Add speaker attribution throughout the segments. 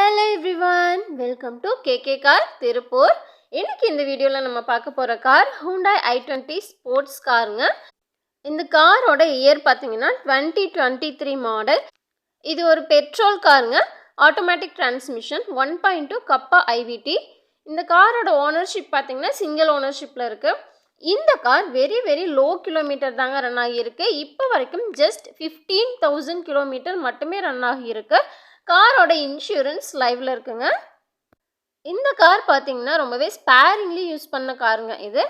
Speaker 1: Hello everyone, welcome to KK Car Tirupur. இன்னைக்கு இந்த வீடியோல நம்ம பார்க்க போற கார் Hyundai i20 ஸ்போர்ட்ஸ் காருங்க. இந்த காரோட இயர் பாத்தீங்கன்னா 2023 மாடல். இது ஒரு பெட்ரோல் காருங்க. ஆட்டோமேட்டிக் டிரான்ஸ்மிஷன் 1.2 கப்பா IVT. இந்த காரோட ஓனர்ஷிப் பாத்தீங்கன்னா சிங்கிள் ஓனர்ஷிப்ல இருக்கு. இந்த கார் வெரி லோ கிலோமீட்டர் தாங்க ரன் ஆகியிருக்கு. இப்போ வரைக்கும் ஜஸ்ட் 15,000 கிலோமீட்டர் மட்டுமே ரன் ஆகியிருக்கு. காரோட இன்சூரன்ஸ் லைவ்ல இருக்குங்க. இந்த கார் பார்த்தீங்கன்னா ரொம்பவே ஸ்பேரிங்லி யூஸ் பண்ண காருங்க. இது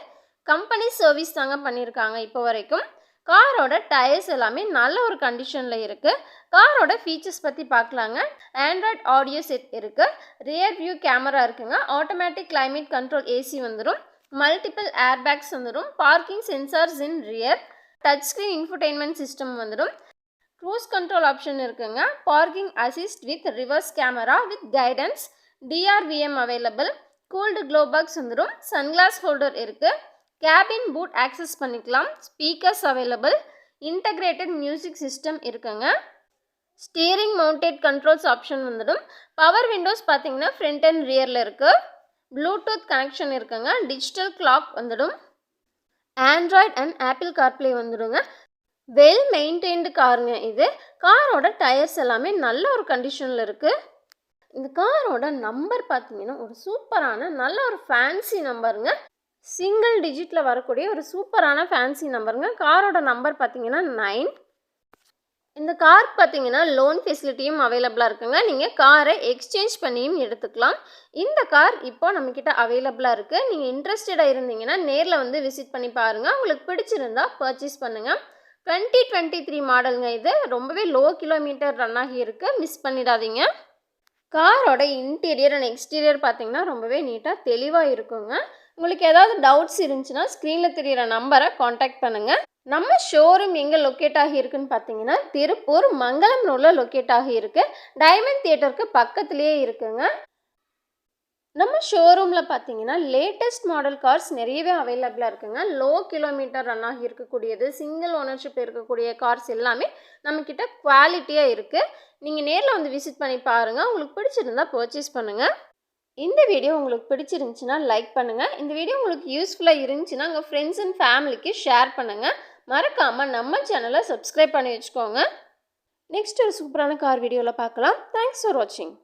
Speaker 1: கம்பெனி சர்வீஸ் தாங்க பண்ணியிருக்காங்க இப்போ வரைக்கும். காரோட டயர்ஸ் எல்லாமே நல்ல ஒரு கண்டிஷனில் இருக்குது. காரோட ஃபீச்சர்ஸ் பற்றி பார்க்கலாங்க. ஆண்ட்ராய்ட் ஆடியோ செட் இருக்குது, ரியர் வியூ கேமரா இருக்குங்க, ஆட்டோமேட்டிக் கிளைமேட் கண்ட்ரோல் ஏசி வந்துடும், மல்டிபிள் ஏர்பேக்ஸ் வந்துடும், parking sensors in rear, touch screen infotainment system வந்துடும், க்ரூஸ் கண்ட்ரோல் ஆப்ஷன் இருக்குங்க, parking assist with reverse camera with guidance, DRVM available, cooled glove box வந்துடும், sunglass holder இருக்குது, cabin boot access பண்ணிக்கலாம், speakers available, integrated music system இருக்குங்க, steering mounted controls option வந்துடும், power windows பார்த்தீங்கன்னா front and ரியரில் இருக்குது, Bluetooth connection இருக்குங்க, digital clock வந்துடும், Android and apple CarPlay வந்துடுங்க. வெல் மெயின்டைன்டு காருங்க இது. காரோட டயர்ஸ் எல்லாமே நல்ல ஒரு கண்டிஷனில் இருக்குது. இந்த காரோட நம்பர் பார்த்தீங்கன்னா ஒரு சூப்பரான நல்ல ஒரு ஃபேன்சி நம்பருங்க. சிங்கிள் டிஜிட்டில் வரக்கூடிய ஒரு சூப்பரான ஃபேன்சி நம்பருங்க. காரோட நம்பர் பார்த்தீங்கன்னா 9. இந்த கார் பார்த்தீங்கன்னா லோன் ஃபெசிலிட்டியும் அவைலபிளாக இருக்குங்க. நீங்கள் காரை எக்ஸ்சேஞ்ச் பண்ணியும் எடுத்துக்கலாம். இந்த கார் இப்போ நம்மக்கிட்ட அவைலபிளாக இருக்குது. நீங்கள் இன்ட்ரெஸ்டடாக இருந்தீங்கன்னா நேரில் வந்து விசிட் பண்ணி பாருங்கள். உங்களுக்கு பிடிச்சிருந்தா பர்ச்சேஸ் பண்ணுங்கள். 2023 மாடலுங்க இது. ரொம்பவே லோ கிலோமீட்டர் ரன் ஆகி இருக்கு, மிஸ் பண்ணிடாதீங்க. காரோட இன்டீரியர் அண்ட் எக்ஸ்டீரியர் பார்த்தீங்கன்னா ரொம்பவே நீட்டாக தெளிவாக இருக்குங்க. உங்களுக்கு ஏதாவது டவுட்ஸ் இருந்துச்சுன்னா ஸ்க்ரீனில் தெரியிற நம்பரை காண்டாக்ட் பண்ணுங்கள். நம்ம ஷோரூம் எங்கே லொக்கேட் ஆகி இருக்குன்னு பார்த்தீங்கன்னா திருப்பூர் மங்களம் ரோடில் லொக்கேட் ஆகி இருக்கு. டைமண்ட் தியேட்டருக்கு பக்கத்துலேயே இருக்குங்க. நம்ம ஷோரூமில் பார்த்தீங்கன்னா லேட்டஸ்ட் மாடல் கார்ஸ் நிறையவே அவைலபிளாக இருக்குங்க. லோ கிலோமீட்டர் ரன் ஆகி இருக்கக்கூடியது, சிங்கிள் ஓனர்ஷிப் இருக்கக்கூடிய கார்ஸ் எல்லாமே நம்மக்கிட்ட குவாலிட்டியாக இருக்குது. நீங்கள் நேரில் வந்து விசிட் பண்ணி பாருங்கள். உங்களுக்கு பிடிச்சிருந்தா பர்ச்சேஸ் பண்ணுங்கள். இந்த வீடியோ உங்களுக்கு பிடிச்சிருந்துச்சுன்னா லைக் பண்ணுங்கள். இந்த வீடியோ உங்களுக்கு யூஸ்ஃபுல்லாக இருந்துச்சுன்னா உங்கள் ஃப்ரெண்ட்ஸ் அண்ட் ஃபேமிலிக்கு ஷேர் பண்ணுங்கள். மறக்காமல் நம்ம சேனலை சப்ஸ்கிரைப் பண்ணி வச்சுக்கோங்க. நெக்ஸ்ட் ஒரு சூப்பரான கார் வீடியோவில் பார்க்கலாம். தேங்க்ஸ் ஃபார் வாட்சிங்.